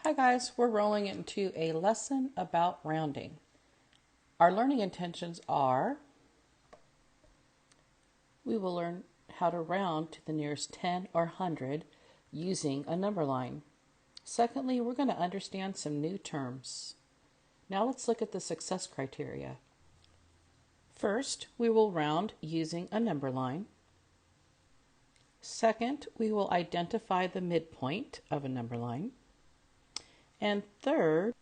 Hi guys, we're rolling into a lesson about rounding. Our learning intentions are we will learn how to round to the nearest 10 or 100 using a number line. Secondly, we're going to understand some new terms. Now let's look at the success criteria. First, we will round using a number line. Second, we will identify the midpoint of a number line. And third,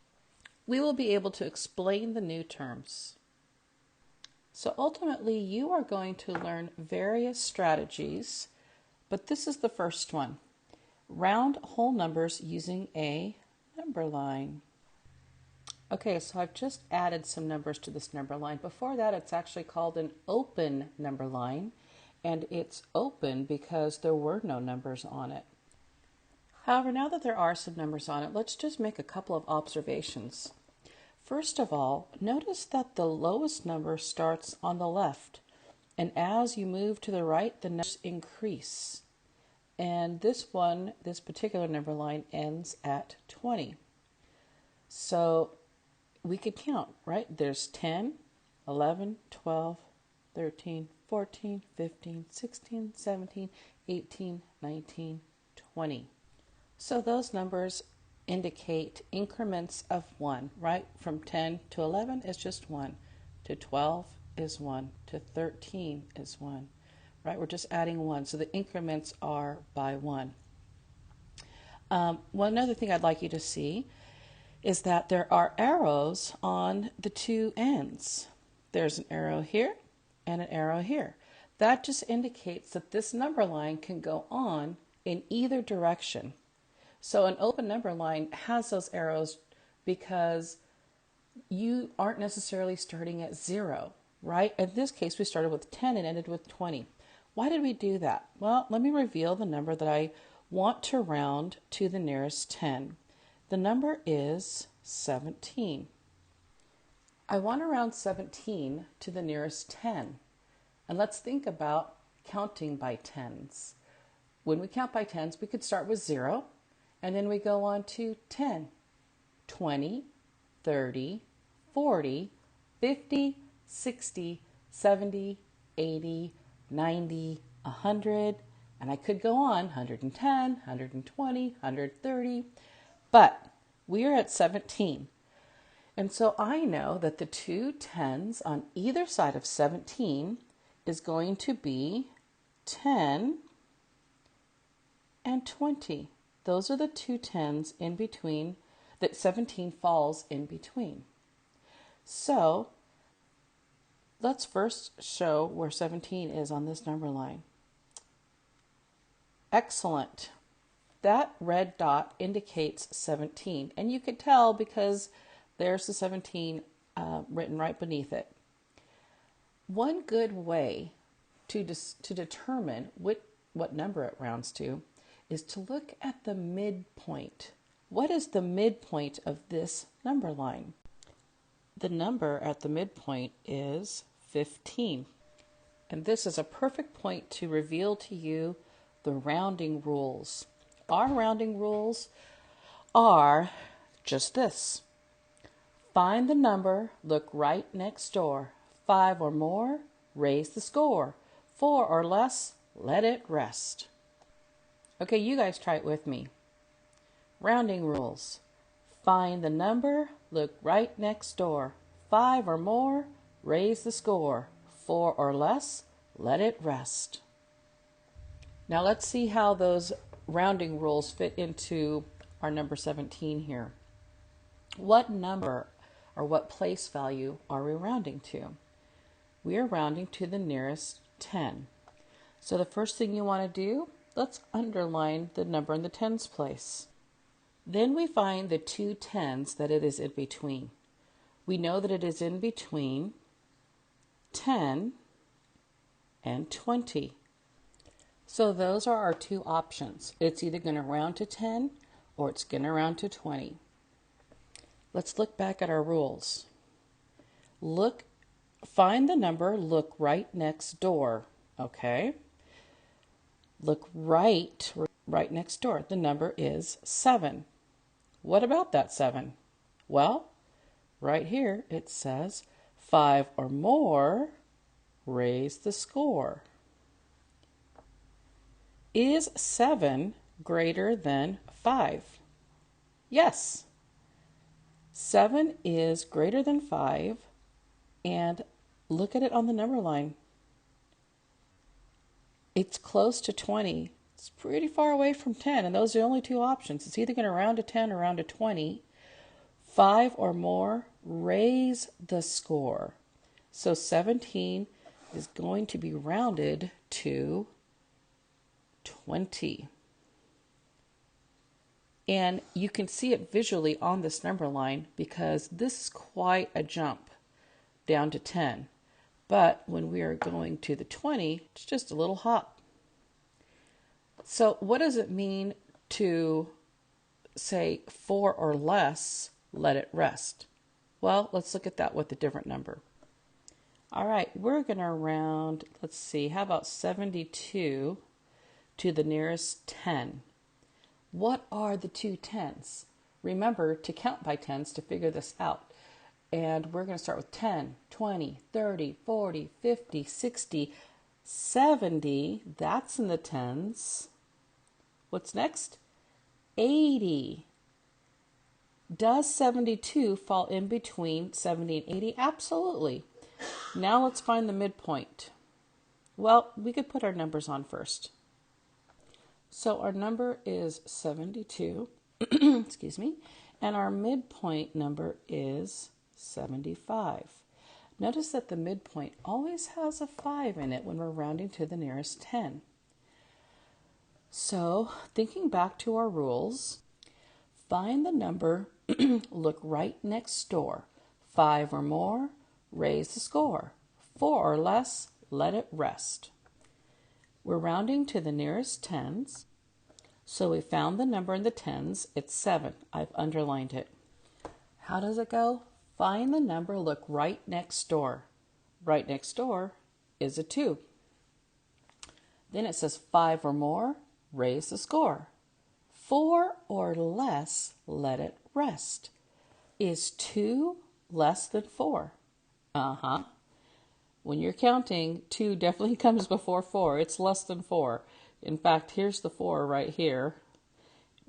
we will be able to explain the new terms. So ultimately, you are going to learn various strategies, but this is the first one. Round whole numbers using a number line. Okay, so I've just added some numbers to this number line. Before that, it's actually called an open number line, and it's open because there were no numbers on it. However, now that there are some numbers on it, let's just make a couple of observations. First of all, notice that the lowest number starts on the left, and as you move to the right, the numbers increase. And this particular number line ends at 20. So we could count, right? There's 10, 11, 12, 13, 14, 15, 16, 17, 18, 19, 20. So those numbers indicate increments of 1, right? From 10 to 11 is just 1, to 12 is 1, to 13 is 1, right? We're just adding 1, so the increments are by 1. One other thing I'd like you to see is that there are arrows on the two ends. There's an arrow here and an arrow here. That just indicates that this number line can go on in either direction. So an open number line has those arrows because you aren't necessarily starting at 0, right? In this case, we started with 10 and ended with 20. Why did we do that? Well, let me reveal the number that I want to round to the nearest 10. The number is 17. I want to round 17 to the nearest 10. And let's think about counting by tens. When we count by tens, we could start with 0. And then we go on to 10, 20, 30, 40, 50, 60, 70, 80, 90, 100, and I could go on, 110, 120, 130, but we are at 17. And so I know that the two tens on either side of 17 is going to be 10 and 20. Those are the two tens in between that 17 falls in between. So let's first show where 17 is on this number line. Excellent. That red dot indicates 17, and you could tell because there's the 17 written right beneath it. One good way to determine what number it rounds to is to look at the midpoint. What is the midpoint of this number line? The number at the midpoint is 15. And this is a perfect point to reveal to you the rounding rules. Our rounding rules are just this. Find the number, look right next door. 5 or more, raise the score. 4 or less, let it rest. Okay, you guys try it with me. Rounding rules. Find the number, look right next door. 5 or more, raise the score. 4 or less, let it rest. Now let's see how those rounding rules fit into our number 17 here. What number or what place value are we rounding to? We are rounding to the nearest 10. So the first thing you want to do, let's underline the number in the tens place. Then we find the two tens that it is in between. We know that it is in between 10 and 20. So those are our two options. It's either going to round to 10 or it's going to round to 20. Let's look back at our rules. Find the number, look right next door, okay? Look right next door. The number is 7. What about that 7? Well, right here it says 5 or more, raise the score. Is 7 greater than 5? Yes. 7 is greater than 5, and look at it on the number line. It's close to 20. It's pretty far away from 10, and those are the only two options. It's either going to round to 10 or round to 20. 5 or more, raise the score. So 17 is going to be rounded to 20. And you can see it visually on this number line because this is quite a jump down to 10. But when we are going to the 20, it's just a little hop. So what does it mean to say 4 or less, let it rest? Well, let's look at that with a different number. All right, we're going to round, let's see, how about 72 to the nearest 10? What are the two tens? Remember to count by tens to figure this out. And we're going to start with 10, 20, 30, 40, 50, 60, 70. That's in the tens. What's next? 80. Does 72 fall in between 70 and 80? Absolutely. Now let's find the midpoint. Well, we could put our numbers on first. So our number is 72, excuse me, and our midpoint number is 75. Notice that the midpoint always has a 5 in it when we're rounding to the nearest 10. So thinking back to our rules, find the number, look right next door. 5 or more, raise the score. 4 or less, let it rest. We're rounding to the nearest tens. So we found the number in the tens. It's 7. I've underlined it. How does it go? Find the number, look right next door. Right next door is a 2. Then it says 5 or more, raise the score. 4 or less, let it rest. Is 2 less than 4? Uh-huh. When you're counting, 2 definitely comes before 4. It's less than 4. In fact, here's the 4 right here.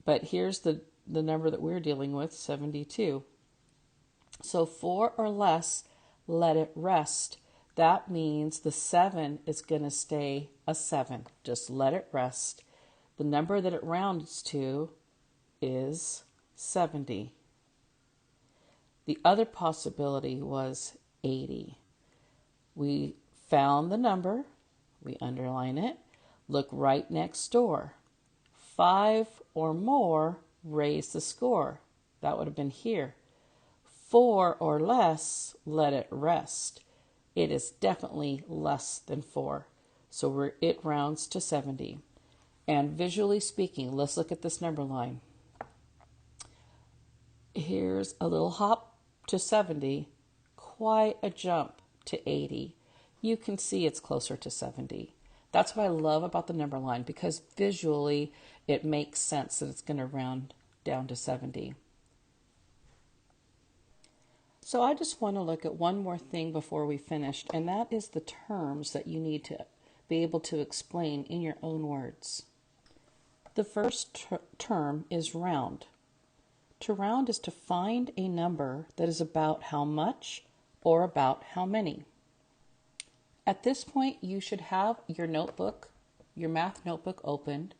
But here's the number that we're dealing with, 72. So 4 or less, let it rest. That means the 7 is going to stay a 7. Just let it rest. The number that it rounds to is 70. The other possibility was 80. We found the number, we underline it, look right next door. 5 or more, raise the score. That would have been here. 4 or less, let it rest. It is definitely less than 4. So it rounds to 70. And visually speaking, let's look at this number line. Here's a little hop to 70, quite a jump to 80. You can see it's closer to 70. That's what I love about the number line, because visually it makes sense that it's going to round down to 70. So I just want to look at one more thing before we finish, and that is the terms that you need to be able to explain in your own words. The first term is round. To round is to find a number that is about how much or about how many. At this point, you should have your notebook, your math notebook opened,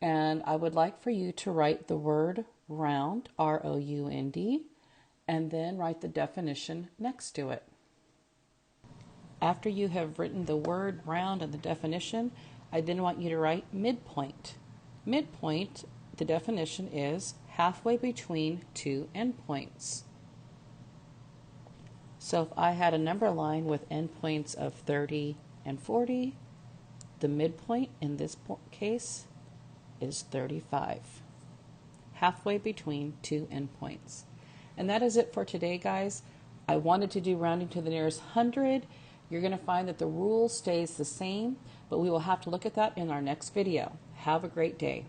and I would like for you to write the word round, R-O-U-N-D, and then write the definition next to it. After you have written the word round and the definition, I then want you to write midpoint. Midpoint, the definition is halfway between two endpoints. So if I had a number line with endpoints of 30 and 40, the midpoint in this case is 35. Halfway between two endpoints. And that is it for today, guys. I wanted to do rounding to the nearest 100. You're going to find that the rule stays the same, but we will have to look at that in our next video. Have a great day.